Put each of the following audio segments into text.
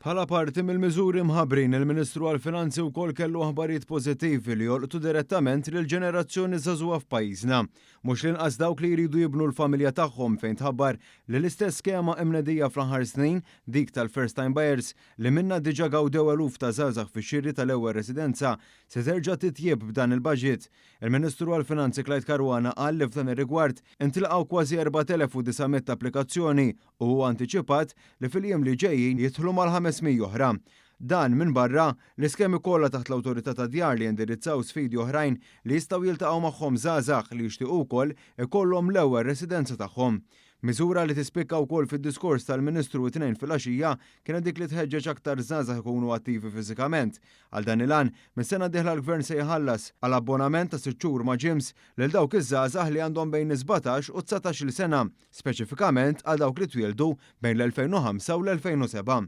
Bħala parti mill-miżuri mħabbrin il-Ministru għall-Finanzi wkoll kellu aħbarijiet pożittivi li jolqtu direttament lill-ġenerazzjoni żagħżugħa f'pajjiżna. Mhux l-inqas dawk li jridu jibnu l-familja tagħhom fejn tħabbar li l-istess skema imnedija fl-aħħar snin dik tal-first time buyers li minna diġà gawdew eluf ta' żgħażagħ fix-xiri tal-ewwel residenza se terġa' titjieb b'dan il-baġit. Il-Ministru għall-Finanzi Clyde Caruana qal li f'dan ir-rigward intilqgħu kważi 4,900 applikazzjoni u antiċipat li fil-jiem li ġejjin jidħlu mal-500 oħra. Dan minn barra l-iskemi kollha taħt l-Awtorità tad-Djar li jindirizzaw sfidi oħrajn li jistgħu jiltaqgħu magħhom żgħażagħ li jixtiequ wkoll ikollhom l-ewwel residenza tagħhom. Miżura li tispikka wkoll fid-diskors tal-Ministru t-tnejn filgħaxija kienet dik li tħeġġeġ aktar żgħażagħ ikunu attivi fiżikament. Għal dan il-għan, mis-sena d-dieħla l-Gvern se jħallas għal abbonament ta' 6 xhur ma' gyms lil dawk iż-żgħażagħ li għandhom bejn 17 u 19-il sena, speċifikament għal dawk li twildu bejn l-2005 u l-2007.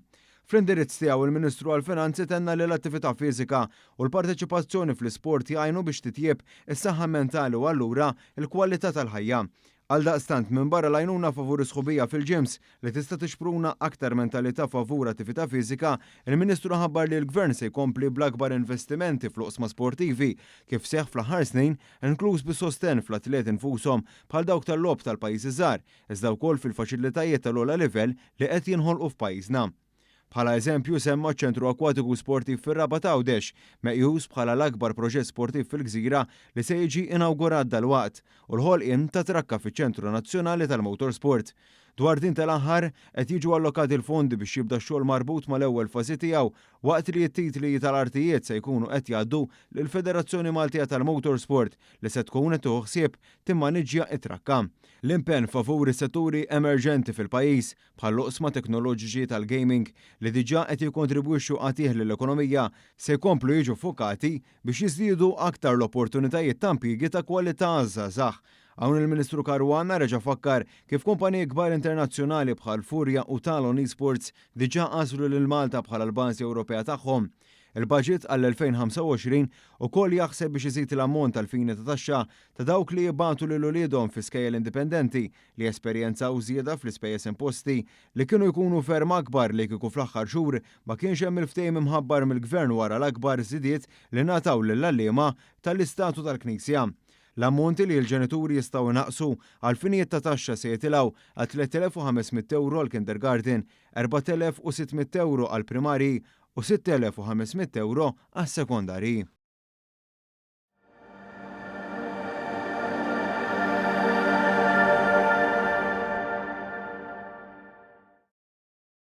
Fl-indirizz tiegħu il-Ministru għall-Finanzi tenna li l-attività fiżika u l-parteċipazzjoni fl-isport jgħinu biex titjieb is-saħħa mentali u allura l-kwalità tal-ħajja. Għaldaqstant minn barra l-għajnuna favur sħubija fil-ġims li tista' tixpruna aktar mentalità favur attività fiżika, il-Ministru ħabbar li l-Gvern se jkompli bl-akbar investimenti fl-oqsma sportivi kif seħħ fl-aħħar snin, inkluż bis-sosten fl-atlet infushom bħal dawk tal-lob tal-pajjiżi żgħar, iżda wkoll fil-faċilitajiet tal-ogħla livell li qed jinħolqu f'pajjiżna. Bħala eżempju semma ċentru akwatiku sportiv fir-Raba ta' Għawdex, meqjus bħala l-akbar proġett sportiv fil-Gżira li se jiġi inawgurat dalwaqt u l-ħolqien ta' trakka fiċ-Ċentru Nazzjonali tal-Motorsport. Dwar din tal-aħħar qed jiġu allokati l-fondi biex jibda x-xogħol marbut mal-ewwel fażi tiegħu waqt li t-titli tal-artijiet se jkunu qed jgħaddu lill-Federazzjoni Maltija tal-Motorsport li se tkun qed tieħu ħsieb timmaniġġja t-trakka. L-impenn favur is-setturi emerġenti fil-pajjiż bħall-oqsma teknoloġiċi tal-gaming li diġà qed jikkontribwixxu għatih lill-ekonomija se jkomplu jiġu fokati biex jiżdiedu aktar l-opportunitajiet ta' impjiegi ta' kwalità żgħażagħ. Hawn il-Ministru Caruana reġa' fakkar kif kumpaniji kbar internazzjonali bħal Furja u Talon Esports diġà qasru lil Malta bħala l-bażi Ewropea tagħhom. Il-budget għall-2025 ukoll jaħseb biex iżid l-ammont tal-fini ta' taxxa ta' dawk li jibgħatu lil uliedhom fi skejjel indipendenti li esperjenzaw żieda fl-ispejjeż imposti li kienu jkunu ferm akbar li kieku fl-aħħar xhur ma kienx hemm il-ftehim imħabbar mill-Gvern wara l-akbar żidiet li ngħataw lill-għalliema tal-Istatu tal-Knisja. L-ammonti li l-ġenituri jistgħu naqsu għal finijiet ta' taxxa se jitilgħu għal 3,500 euro għal kindergarten, 4,600 euro għal primari u 6,500 euro għas sekondari.